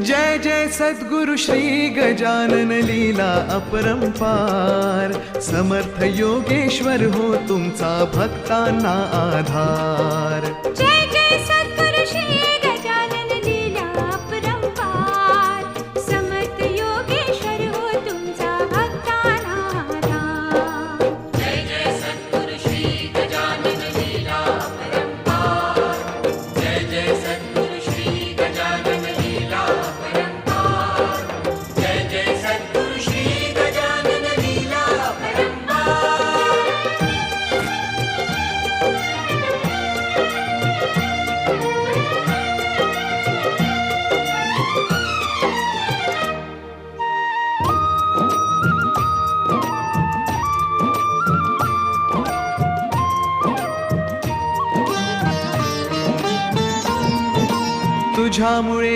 जय जय सद्गुरु श्री गजानन लीला अपरंपार, समर्थ योगेश्वर हो तुमचा भक्तांना आधार। जय जय सद्गुरु श्री गजानन लीला अपरंपार, समर्थ योगेश्वर हो तुमचा भक्तांना आधार। जय जय सद्गुरु श्री गजानन लीला अपरंपार, जय जय सद्गुरु श्री गजानन लीला अपरंपार, जय जय सद्गुरु श्री गजानन लीला अपरंपार। तुझ्यामुळे